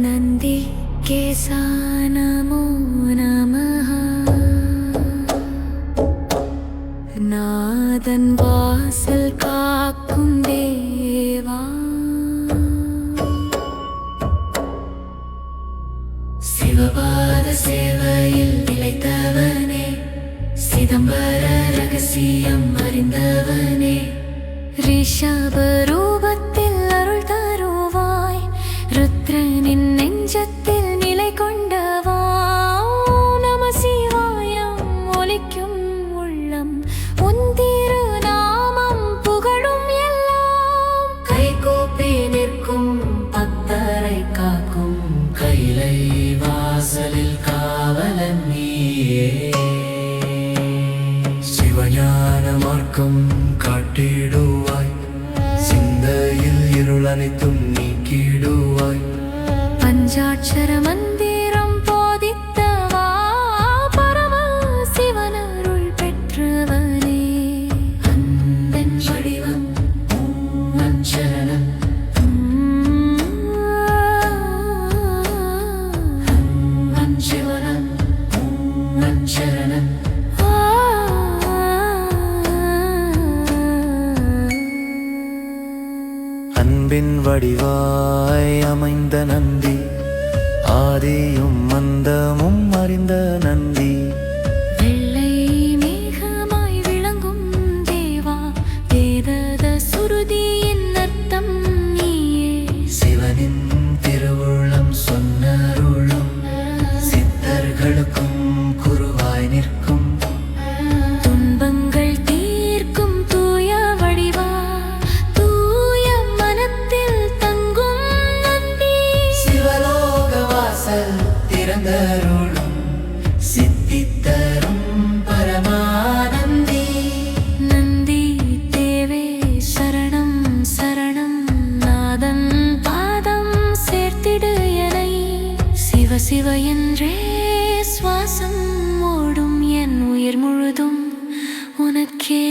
நந்தி கேசா நமோ நமஹ. நாதன் வாசல் காக்கும் தேவா, சிவபாத சேவையில் நிலைத்தவனே, சிதம்பர ரகசியம் அறிந்தவனே, ரிஷப ரூபத்தில் அருள் தருவாய், ருத்ரனின் நெஞ்சத்தில் நிலை கொண்டவா. நம சிவாயம் ஒலிக்கும் உள்ளம், உன் திரு நாமம் புகழும் எல்லாம். கைகூப்பி நிற்கும் பக்தரை காக்கும் கைலை வாசலில் காவலன் நீயே. சிவஞான மார்க்கம் காட்டிடுவாய், சிந்தையில் இருள் அனைத்தும் நீக்கிடுவாய். பஞ்சாட்சர மந்திரம் போதித்தவா, பரம சிவனருள் பெற்றவனே. அன்பன் வடிவம் அஞ்சரணம், அஞ்சரணம் அஞ்சரணம். அன்பின் வடிவாய் அமைந்த நந்தி, ஆதியும் மந்தமும் அறிந்த நந்தி. வெள்ளை மேகமாய் விளங்கும் தேவா, வேதத சுருதியின் அர்த்தம் நீயே. சிவனின் திருவுள்ளம் சொன்னருளும், சித்தர்களுக்கும் குருவாய் நிற்கும். துன்பங்கள் தீர்க்கும் தூய வடிவா, தூய மனத்தில் தங்கும் நந்தி. சிவலோக வாசல் திறந்தருளும், சித்தித்தரும் பரமானந்தி. நந்தி தேவே சரணம் சரணம், நாதன் பாதம் சேர்த்திடு எனை. சிவ சிவ என்றே சுவாசம் ஓடும், என் உயிர் முழுதும் உனக்கே